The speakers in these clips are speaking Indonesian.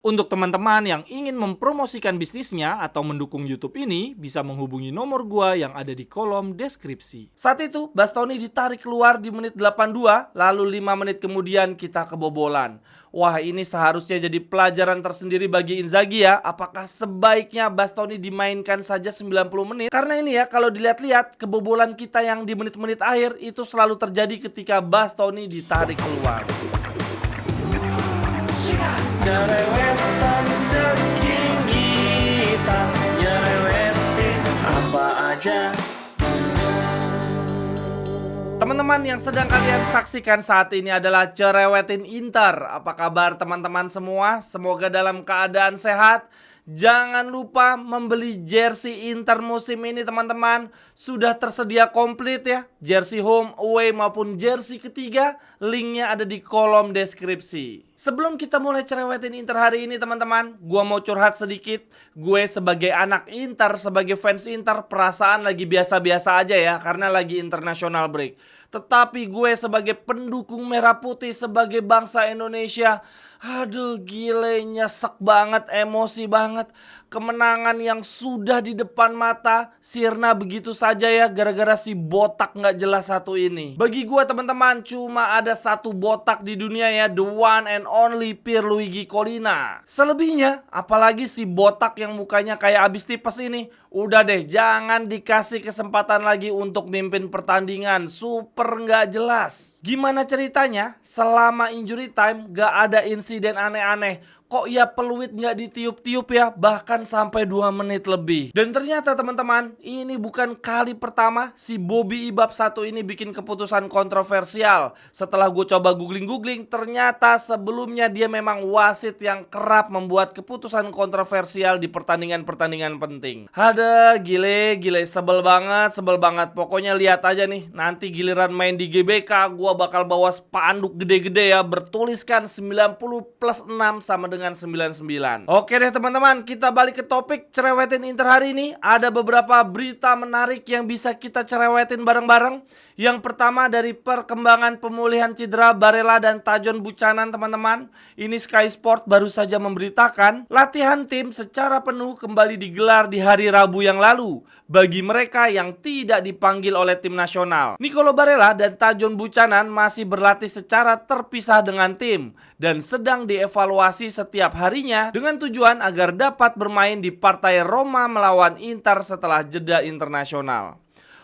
Untuk teman-teman yang ingin mempromosikan bisnisnya atau mendukung YouTube ini, bisa menghubungi nomor gua yang ada di kolom deskripsi. Saat itu, Bastoni ditarik keluar di menit 82, lalu 5 menit kemudian kita kebobolan. Wah, ini seharusnya jadi pelajaran tersendiri bagi Inzaghi ya. Apakah sebaiknya Bastoni dimainkan saja 90 menit? Karena ini ya, kalau dilihat-lihat, kebobolan kita yang di menit-menit akhir itu selalu terjadi ketika Bastoni ditarik keluar. Cerewetan ceking kita, nyerewetin apa aja. Teman-teman yang sedang kalian saksikan saat ini adalah Cerewetin Inter. Apa kabar teman-teman semua? Semoga dalam keadaan sehat. Jangan lupa membeli jersey Inter musim ini teman-teman. Sudah tersedia komplit ya, jersey home, away maupun jersey ketiga. Linknya ada di kolom deskripsi. Sebelum kita mulai cerewetin Inter hari ini teman-teman, gua mau curhat sedikit. Gue sebagai anak Inter, sebagai fans Inter, perasaan lagi biasa-biasa aja ya, karena lagi international break. Tetapi gue sebagai pendukung merah putih, sebagai bangsa Indonesia, aduh gile, nyesek banget, emosi banget. Kemenangan yang sudah di depan mata sirna begitu saja ya, gara-gara si botak nggak jelas satu ini. Bagi gue teman-teman, cuma ada satu botak di dunia ya, the one and only Pierluigi Collina. Selebihnya, apalagi si botak yang mukanya kayak abis tipes ini, udah deh, jangan dikasih kesempatan lagi untuk mimpin pertandingan. Super nggak jelas. Gimana ceritanya? Selama injury time gak ada insiden aneh-aneh. Kok ya peluit nggak ditiup-tiup ya, bahkan sampai 2 menit lebih. Dan ternyata teman-teman, ini bukan kali pertama si Bobby Ibab satu ini bikin keputusan kontroversial. Setelah gue coba googling-googling, ternyata sebelumnya dia memang wasit yang kerap membuat keputusan kontroversial di pertandingan-pertandingan penting. Ada gile, sebel banget. Pokoknya lihat aja nih, nanti giliran main di GBK, gue bakal bawa spanduk gede-gede ya, bertuliskan 90+6 sama dengan 99. Oke deh teman-teman, kita balik ke topik cerewetin Inter hari ini. Ada beberapa berita menarik yang bisa kita cerewetin bareng-bareng. Yang pertama dari perkembangan pemulihan cedera Barella dan Tajon Buchanan teman-teman. Ini Sky Sport baru saja memberitakan latihan tim secara penuh kembali digelar di hari Rabu yang lalu bagi mereka yang tidak dipanggil oleh tim nasional. Nicolo Barella dan Tajon Buchanan masih berlatih secara terpisah dengan tim dan sedang dievaluasi setiap harinya dengan tujuan agar dapat bermain di partai Roma melawan Inter setelah jeda internasional.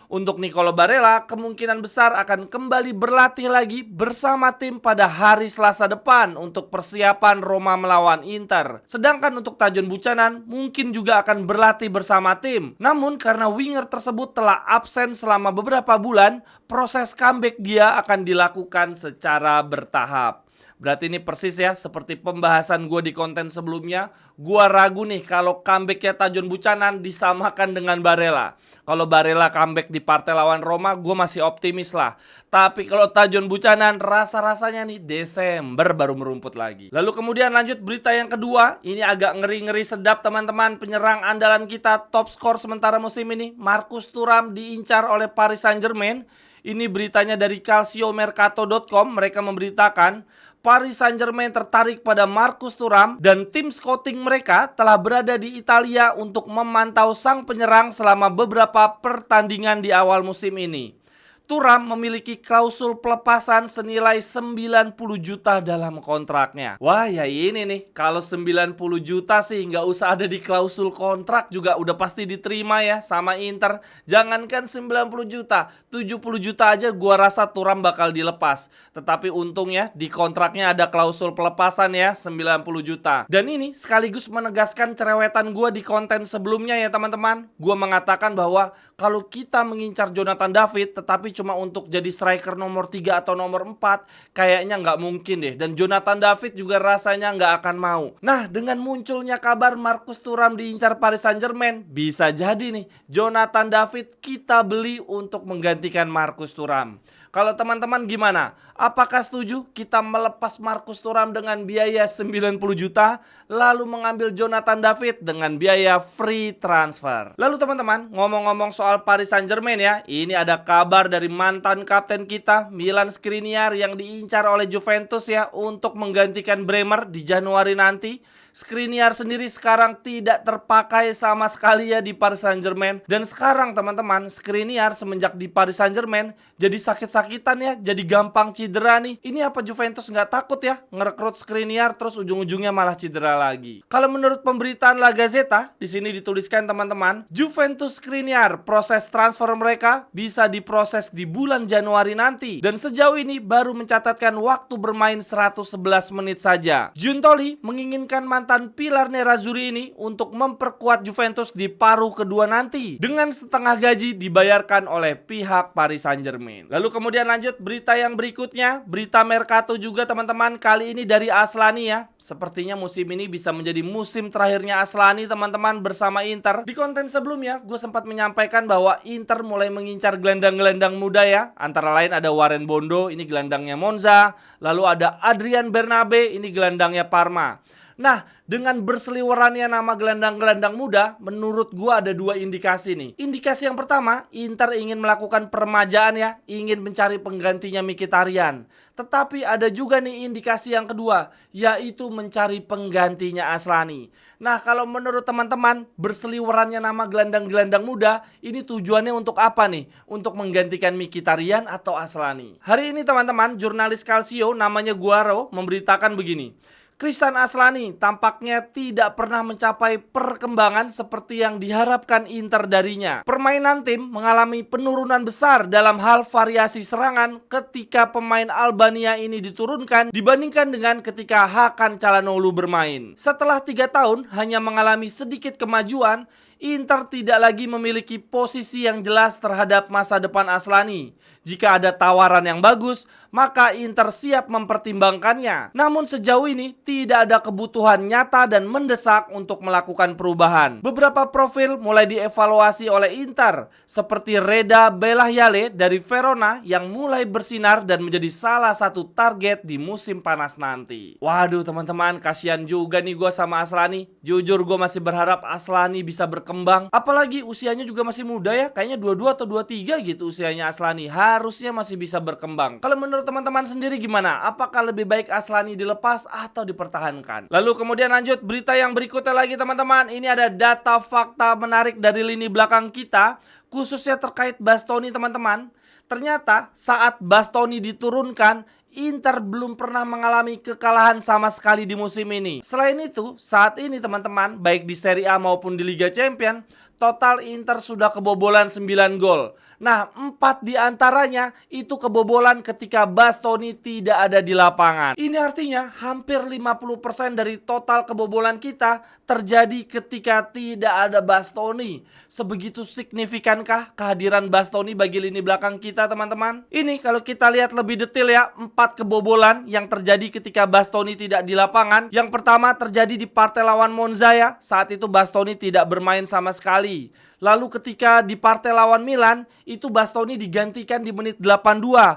Untuk Nicolo Barella kemungkinan besar akan kembali berlatih lagi bersama tim pada hari Selasa depan untuk persiapan Roma melawan Inter. Sedangkan untuk Tajon Buchanan mungkin juga akan berlatih bersama tim. Namun karena winger tersebut telah absen selama beberapa bulan, proses comeback dia akan dilakukan secara bertahap. Berarti ini persis ya seperti pembahasan gue di konten sebelumnya. Gue ragu nih kalau comebacknya Tajon Buchanan disamakan dengan Barella. Kalau Barella comeback di partai lawan Roma, gue masih optimis lah. Tapi kalau Tajon Buchanan, rasa-rasanya nih Desember baru merumput lagi. Lalu kemudian lanjut berita yang kedua. Ini agak ngeri-ngeri sedap teman-teman. Penyerang andalan kita, top skor sementara musim ini, Marcus Thuram diincar oleh Paris Saint-Germain. Ini beritanya dari calciomercato.com. Mereka memberitakan Paris Saint-Germain tertarik pada Marcus Thuram dan tim scouting mereka telah berada di Italia untuk memantau sang penyerang selama beberapa pertandingan di awal musim ini. Thuram memiliki klausul pelepasan senilai 90 juta dalam kontraknya. Wah ya ini nih, kalau 90 juta sih nggak usah ada di klausul kontrak juga udah pasti diterima ya sama Inter. Jangankan 90 juta, 70 juta aja gua rasa Thuram bakal dilepas. Tetapi untungnya di kontraknya ada klausul pelepasan ya, 90 juta. Dan ini sekaligus menegaskan cerewetan gua di konten sebelumnya ya teman-teman. Gua mengatakan bahwa kalau kita mengincar Jonathan David tetapi cuma untuk jadi striker nomor 3 atau nomor 4, kayaknya nggak mungkin deh. Dan Jonathan David juga rasanya nggak akan mau. Nah, dengan munculnya kabar Marcus Thuram diincar Paris Saint-Germain, bisa jadi nih Jonathan David kita beli untuk menggantikan Marcus Thuram. Kalau teman-teman gimana? Apakah setuju kita melepas Marcus Thuram dengan biaya 90 juta lalu mengambil Jonathan David dengan biaya free transfer? Lalu teman-teman, ngomong-ngomong soal Paris Saint-Germain ya, ini ada kabar dari mantan kapten kita Milan Skriniar yang diincar oleh Juventus ya untuk menggantikan Bremer di Januari nanti. Skriniar sendiri sekarang tidak terpakai sama sekali ya di Paris Saint-Germain. Dan sekarang teman-teman, Skriniar semenjak di Paris Saint-Germain jadi sakit-sakitan ya, jadi gampang cedera nih. Ini apa Juventus nggak takut ya ngerekrut Skriniar terus ujung-ujungnya malah cedera lagi? Kalau menurut pemberitaan La Gazzetta, di sini dituliskan teman-teman, Juventus Skriniar proses transfer mereka bisa diproses di bulan Januari nanti. Dan sejauh ini baru mencatatkan waktu bermain 111 menit saja. Giuntoli menginginkan mantan pilar Nerazzurri ini untuk memperkuat Juventus di paruh kedua nanti dengan setengah gaji dibayarkan oleh pihak Paris Saint-Germain. Lalu kemudian lanjut berita yang berikutnya, berita Mercato juga teman-teman, kali ini dari Aslani ya. Sepertinya musim ini bisa menjadi musim terakhirnya Aslani teman-teman bersama Inter. Di konten sebelumnya gue sempat menyampaikan bahwa Inter mulai mengincar gelandang-gelandang muda ya. Antara lain ada Warren Bondo, ini gelandangnya Monza. Lalu ada Adrian Bernabe, ini gelandangnya Parma. Nah, dengan berseliwerannya nama gelandang-gelandang muda, menurut gua ada dua indikasi nih. Indikasi yang pertama, Inter ingin melakukan peremajaan ya, ingin mencari penggantinya Mkhitaryan. Tetapi ada juga nih indikasi yang kedua, yaitu mencari penggantinya Aslani. Nah, kalau menurut teman-teman, berseliwerannya nama gelandang-gelandang muda, ini tujuannya untuk apa nih? Untuk menggantikan Mkhitaryan atau Aslani? Hari ini teman-teman, jurnalis Calcio namanya Guaro memberitakan begini. Christian Aslani tampaknya tidak pernah mencapai perkembangan seperti yang diharapkan Inter darinya. Permainan tim mengalami penurunan besar dalam hal variasi serangan ketika pemain Albania ini diturunkan dibandingkan dengan ketika Hakan Çalhanoğlu bermain. Setelah 3 tahun hanya mengalami sedikit kemajuan, Inter tidak lagi memiliki posisi yang jelas terhadap masa depan Aslani. Jika ada tawaran yang bagus, maka Inter siap mempertimbangkannya. Namun sejauh ini tidak ada kebutuhan nyata dan mendesak untuk melakukan perubahan. Beberapa profil mulai dievaluasi oleh Inter, seperti Reda Belahyale dari Verona yang mulai bersinar dan menjadi salah satu target di musim panas nanti. Waduh teman-teman, kasihan juga nih gue sama Aslani. Jujur gue masih berharap Aslani bisa berkembang. Apalagi usianya juga masih muda ya, kayaknya 22 atau 23 gitu usianya Aslani. Harusnya masih bisa berkembang. Kalau menurut teman-teman sendiri gimana? Apakah lebih baik Aslani dilepas atau dipertahankan? Lalu kemudian lanjut berita yang berikutnya lagi teman-teman. Ini ada data fakta menarik dari lini belakang kita, khususnya terkait Bastoni teman-teman. Ternyata saat Bastoni diturunkan, Inter belum pernah mengalami kekalahan sama sekali di musim ini. Selain itu, saat ini teman-teman, baik di Serie A maupun di Liga Champions, total Inter sudah kebobolan 9 gol. Nah, 4 diantaranya itu kebobolan ketika Bastoni tidak ada di lapangan. Ini artinya hampir 50% dari total kebobolan kita terjadi ketika tidak ada Bastoni. Sebegitu signifikankah kehadiran Bastoni bagi lini belakang kita teman-teman? Ini kalau kita lihat lebih detail ya, 4 kebobolan yang terjadi ketika Bastoni tidak di lapangan. Yang pertama terjadi di partai lawan Monza ya, saat itu Bastoni tidak bermain sama sekali. Lalu ketika di partai lawan Milan, itu Bastoni digantikan di menit 82.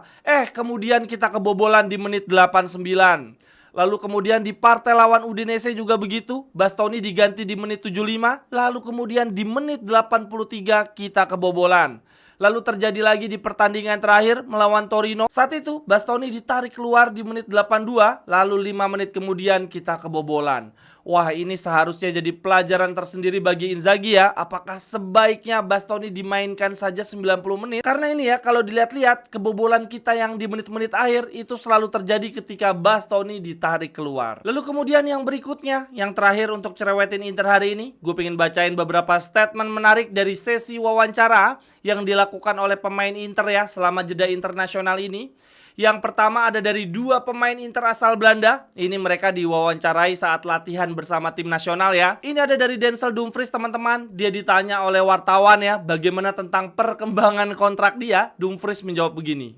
Kemudian kita kebobolan di menit 89. Lalu kemudian di partai lawan Udinese juga begitu, Bastoni diganti di menit 75. Lalu kemudian di menit 83 kita kebobolan. Lalu terjadi lagi di pertandingan terakhir melawan Torino. Saat itu Bastoni ditarik keluar di menit 82. Lalu 5 menit kemudian kita kebobolan. Wah, ini seharusnya jadi pelajaran tersendiri bagi Inzaghi ya. Apakah sebaiknya Bastoni dimainkan saja 90 menit? Karena ini ya, kalau dilihat-lihat kebobolan kita yang di menit-menit akhir itu selalu terjadi ketika Bastoni ditarik keluar. Lalu kemudian yang berikutnya, yang terakhir untuk cerewetin Inter hari ini, gue pengen bacain beberapa statement menarik dari sesi wawancara yang dilakukan oleh pemain Inter ya selama jeda internasional ini. Yang pertama ada dari 2 pemain Inter asal Belanda. Ini mereka diwawancarai saat latihan bersama tim nasional ya. Ini ada dari Denzel Dumfries teman-teman. Dia ditanya oleh wartawan ya, bagaimana tentang perkembangan kontrak dia. Dumfries menjawab begini.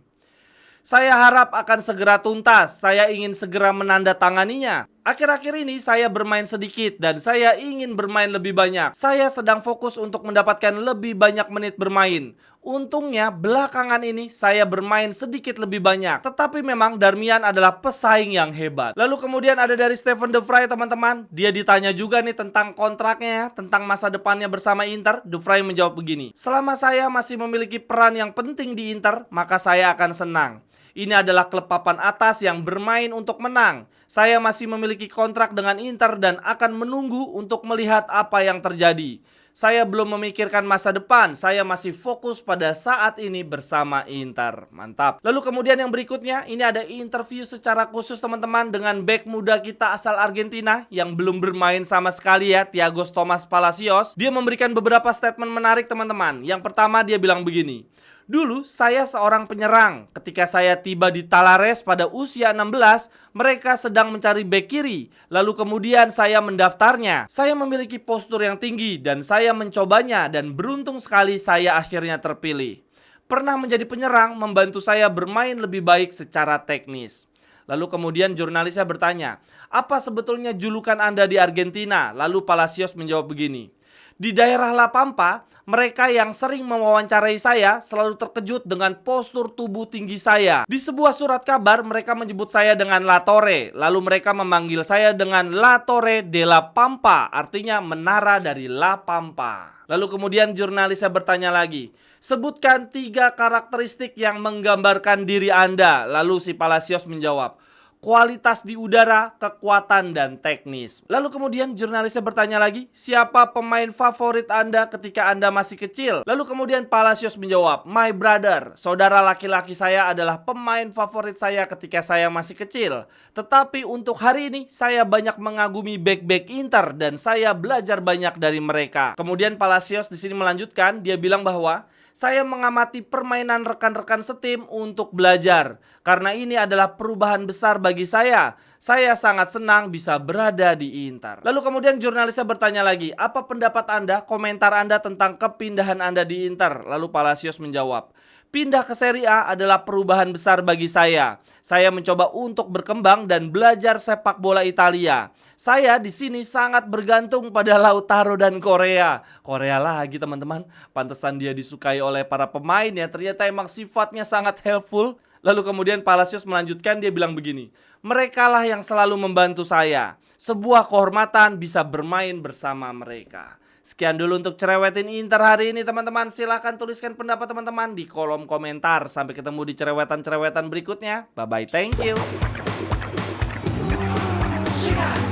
Saya harap akan segera tuntas. Saya ingin segera menandatanganinya. Akhir-akhir ini saya bermain sedikit dan saya ingin bermain lebih banyak. Saya sedang fokus untuk mendapatkan lebih banyak menit bermain. Untungnya belakangan ini saya bermain sedikit lebih banyak. Tetapi memang Darmian adalah pesaing yang hebat. Lalu kemudian ada dari Steven De Vrij teman-teman. Dia ditanya juga nih tentang kontraknya, tentang masa depannya bersama Inter. De Vrij menjawab begini. Selama saya masih memiliki peran yang penting di Inter, maka saya akan senang. Ini adalah klub papan atas yang bermain untuk menang. Saya masih memiliki kontrak dengan Inter dan akan menunggu untuk melihat apa yang terjadi. Saya belum memikirkan masa depan, saya masih fokus pada saat ini bersama Inter. Mantap. Lalu kemudian yang berikutnya, ini ada interview secara khusus teman-teman dengan bek muda kita asal Argentina yang belum bermain sama sekali ya, Thiago Thomas Palacios. Dia memberikan beberapa statement menarik teman-teman. Yang pertama dia bilang begini. Dulu saya seorang penyerang. Ketika saya tiba di Talares pada usia 16, mereka sedang mencari bek kiri. Lalu kemudian saya mendaftarnya. Saya memiliki postur yang tinggi dan saya mencobanya dan beruntung sekali saya akhirnya terpilih. Pernah menjadi penyerang membantu saya bermain lebih baik secara teknis. Lalu kemudian jurnalisnya bertanya, apa sebetulnya julukan Anda di Argentina? Lalu Palacios menjawab begini. Di daerah La Pampa, mereka yang sering mewawancarai saya selalu terkejut dengan postur tubuh tinggi saya. Di sebuah surat kabar, mereka menyebut saya dengan La Torre. Lalu mereka memanggil saya dengan La Torre de la Pampa, artinya menara dari La Pampa. Lalu kemudian jurnalisnya bertanya lagi, sebutkan 3 karakteristik yang menggambarkan diri Anda. Lalu si Palacios menjawab, kualitas di udara, kekuatan, dan teknis. Lalu kemudian jurnalisnya bertanya lagi, siapa pemain favorit Anda ketika Anda masih kecil? Lalu kemudian Palacios menjawab, my brother, saudara laki-laki saya adalah pemain favorit saya ketika saya masih kecil. Tetapi untuk hari ini, saya banyak mengagumi bek-bek Inter dan saya belajar banyak dari mereka. Kemudian Palacios di sini melanjutkan, dia bilang bahwa saya mengamati permainan rekan-rekan setim untuk belajar. Karena ini adalah perubahan besar bagi saya. Saya sangat senang bisa berada di Inter. Lalu kemudian jurnalisnya bertanya lagi, apa pendapat Anda, komentar Anda tentang kepindahan Anda di Inter? Lalu Palacios menjawab, pindah ke Serie A adalah perubahan besar bagi saya. Saya mencoba untuk berkembang dan belajar sepak bola Italia. Saya di sini sangat bergantung pada Lautaro dan Korea. Korea lagi teman-teman. Pantesan dia disukai oleh para pemain ya. Ternyata emang sifatnya sangat helpful. Lalu kemudian Palacios melanjutkan, dia bilang begini. Merekalah yang selalu membantu saya. Sebuah kehormatan bisa bermain bersama mereka. Sekian dulu untuk Cerewetin Inter hari ini teman-teman. Silahkan tuliskan pendapat teman-teman di kolom komentar. Sampai ketemu di cerewetan-cerewetan berikutnya. Bye-bye, thank you.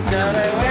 Cerewet.